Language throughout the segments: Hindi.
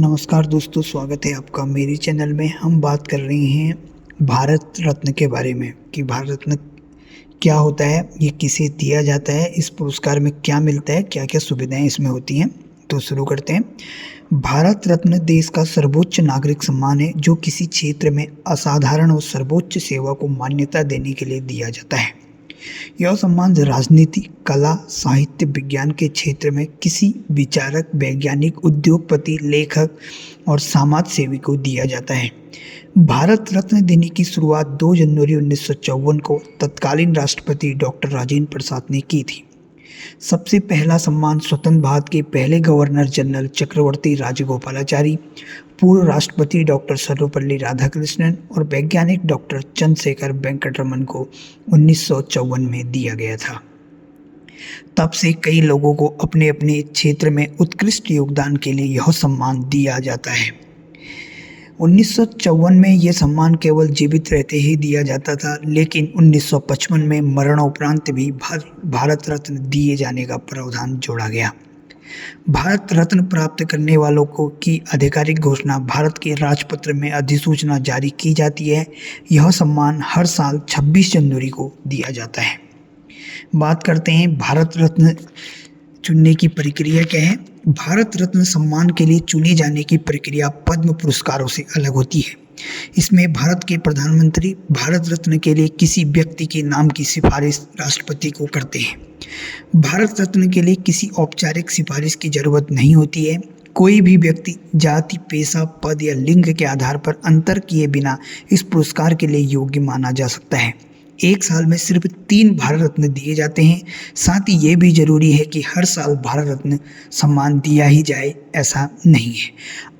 नमस्कार दोस्तों, स्वागत है आपका मेरे चैनल में। हम बात कर रहे हैं भारत रत्न के बारे में कि भारत रत्न क्या होता है, ये किसे दिया जाता है, इस पुरस्कार में क्या मिलता है, क्या क्या सुविधाएं इसमें होती हैं। तो शुरू करते हैं। भारत रत्न देश का सर्वोच्च नागरिक सम्मान है जो किसी क्षेत्र में असाधारण और सर्वोच्च सेवा को मान्यता देने के लिए दिया जाता है। यह सम्मान राजनीति, कला, साहित्य, विज्ञान के क्षेत्र में किसी विचारक, वैज्ञानिक, उद्योगपति, लेखक और समाज सेवी को दिया जाता है। भारत रत्न देने की शुरुआत 2 जनवरी 1954 को तत्कालीन राष्ट्रपति डॉक्टर राजेंद्र प्रसाद ने की थी। सबसे पहला सम्मान स्वतंत्र भारत के पहले गवर्नर जनरल चक्रवर्ती राजगोपालाचारी, पूर्व राष्ट्रपति डॉक्टर सर्वपल्ली राधाकृष्णन और वैज्ञानिक डॉक्टर चंद्रशेखर वेंकटरमन को 1954 में दिया गया था। तब से कई लोगों को अपने अपने क्षेत्र में उत्कृष्ट योगदान के लिए यह सम्मान दिया जाता है। 1954 में यह सम्मान केवल जीवित रहते ही दिया जाता था, लेकिन 1955 में मरणोपरांत भी भारत रत्न दिए जाने का प्रावधान जोड़ा गया। भारत रत्न प्राप्त करने वालों को की आधिकारिक घोषणा भारत के राजपत्र में अधिसूचना जारी की जाती है। यह सम्मान हर साल 26 जनवरी को दिया जाता है। बात करते हैं भारत रत्न चुनने की प्रक्रिया क्या है। भारत रत्न सम्मान के लिए चुने जाने की प्रक्रिया पद्म पुरस्कारों से अलग होती है। इसमें भारत के प्रधानमंत्री भारत रत्न के लिए किसी व्यक्ति के नाम की सिफारिश राष्ट्रपति को करते हैं। भारत रत्न के लिए किसी औपचारिक सिफारिश की जरूरत नहीं होती है। कोई भी व्यक्ति जाति, पेशा, पद या लिंग के आधार पर अंतर किए बिना इस पुरस्कार के लिए योग्य माना जा सकता है। एक साल में सिर्फ 3 भारत रत्न दिए जाते हैं। साथ ही ये भी जरूरी है कि हर साल भारत रत्न सम्मान दिया ही जाए, ऐसा नहीं है।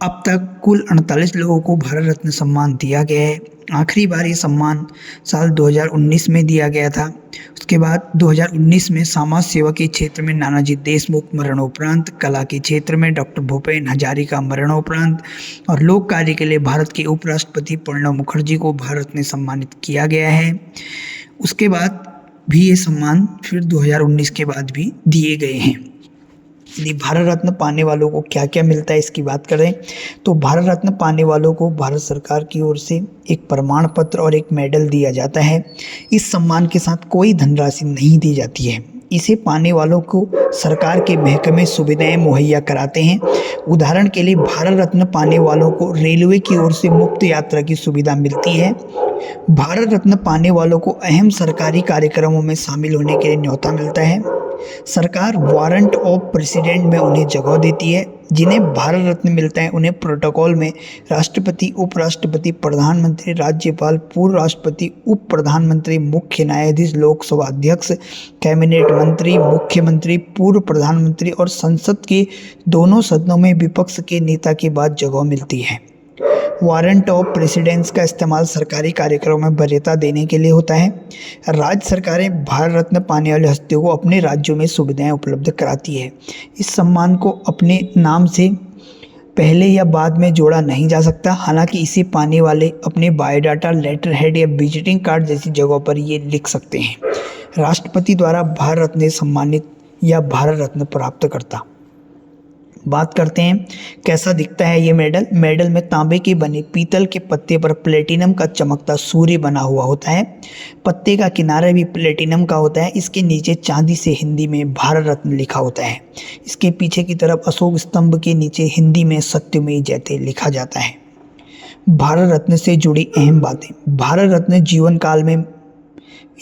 अब तक कुल 48 लोगों को भारत रत्न सम्मान दिया गया है। आखिरी बार ये सम्मान साल 2019 में दिया गया था। उसके बाद 2019 में समाज सेवा के क्षेत्र में नानाजी देशमुख मरणोपरांत, कला के क्षेत्र में डॉक्टर भूपेन हजारिका मरणोपरांत और लोक कार्य के लिए भारत के उपराष्ट्रपति प्रणब मुखर्जी को भारत रत्न सम्मानित किया गया है। उसके बाद भी ये सम्मान फिर 2019 के बाद भी दिए गए हैं। यदि भारत रत्न पाने वालों को क्या क्या मिलता है इसकी बात करें तो भारत रत्न पाने वालों को भारत सरकार की ओर से एक प्रमाण पत्र और एक मेडल दिया जाता है। इस सम्मान के साथ कोई धनराशि नहीं दी जाती है। इसे पाने वालों को सरकार के महकमे सुविधाएं मुहैया कराते हैं। उदाहरण के लिए भारत रत्न पाने वालों को रेलवे की ओर से मुफ्त यात्रा की सुविधा मिलती है। भारत रत्न पाने वालों को अहम सरकारी कार्यक्रमों में शामिल होने के लिए न्योता मिलता है। सरकार वारंट ऑफ प्रेसिडेंट में उन्हें जगह देती है। जिन्हें भारत रत्न मिलता है उन्हें प्रोटोकॉल में राष्ट्रपति, उपराष्ट्रपति, प्रधानमंत्री, राज्यपाल, पूर्व राष्ट्रपति, उप प्रधानमंत्री, मुख्य न्यायाधीश, लोकसभा अध्यक्ष, कैबिनेट मंत्री, मुख्यमंत्री, पूर्व प्रधानमंत्री और संसद के दोनों सदनों में विपक्ष के नेता के बाद जगह मिलती है। वारंट ऑफ प्रेसिडेंस का इस्तेमाल सरकारी कार्यक्रमों में वरीयता देने के लिए होता है। राज्य सरकारें भारत रत्न पाने वाले हस्तियों को अपने राज्यों में सुविधाएं उपलब्ध कराती है। इस सम्मान को अपने नाम से पहले या बाद में जोड़ा नहीं जा सकता। हालांकि इसे पाने वाले अपने बायोडाटा, लेटर हेड या विजिटिंग कार्ड जैसी जगहों पर ये लिख सकते हैं, राष्ट्रपति द्वारा भारत रत्न सम्मानित या भारत रत्न प्राप्त करता। बात करते हैं कैसा दिखता है ये मेडल। मेडल में तांबे के बने पीतल के पत्ते पर प्लेटिनम का चमकता सूर्य बना हुआ होता है। पत्ते का किनारा भी प्लेटिनम का होता है। इसके नीचे चांदी से हिंदी में भारत रत्न लिखा होता है। इसके पीछे की तरफ अशोक स्तंभ के नीचे हिंदी में सत्यमेव जयते लिखा जाता है। भारत रत्न से जुड़ी अहम बातें। भारत रत्न जीवन काल में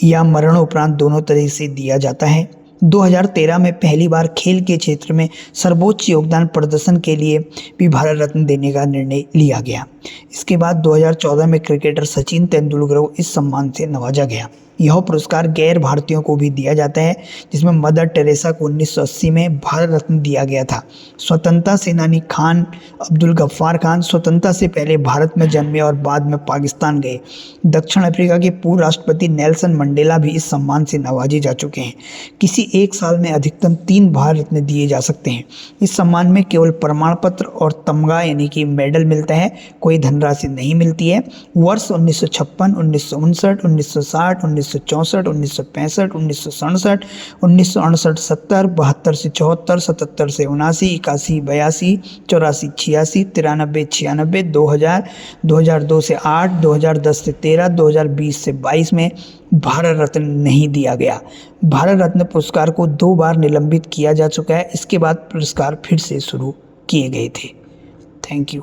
या मरणोपरांत दोनों तरह से दिया जाता है। 2013 में पहली बार खेल के क्षेत्र में सर्वोच्च योगदान प्रदर्शन के लिए भी भारत रत्न देने का निर्णय लिया गया। इसके बाद 2014 में क्रिकेटर सचिन तेंदुलकर को इस सम्मान से नवाजा गया। यह पुरस्कार गैर भारतीयों को भी दिया जाता है, जिसमें मदर टेरेसा को 1980 में भारत रत्न दिया गया था। स्वतंत्रता सेनानी खान अब्दुल गफ्फार खान स्वतंत्रता से पहले भारत में जन्मे और बाद में पाकिस्तान गए। दक्षिण अफ्रीका के पूर्व राष्ट्रपति नेल्सन मंडेला भी इस सम्मान से नवाजे जा चुके हैं। किसी एक साल में अधिकतम 3 भारत रत्न दिए जा सकते हैं। इस सम्मान में केवल प्रमाण पत्र और तमगा यानी कि मेडल मिलता है, कोई धनराशि नहीं मिलती है। वर्ष 1956, 1959, 1960, 1964, 1965, 1967, 1968, 70, 72 से 74, 77 से 79, 81, 82, 84, 86, 93, 96, 2000, 2002 से 8, 2010 से 13, 2020 से 22 में भारत रत्न नहीं दिया गया। भारत रत्न पुरस्कार को 2 बार निलंबित किया जा चुका है। इसके बाद पुरस्कार फिर से शुरू किए गए थे। Thank you.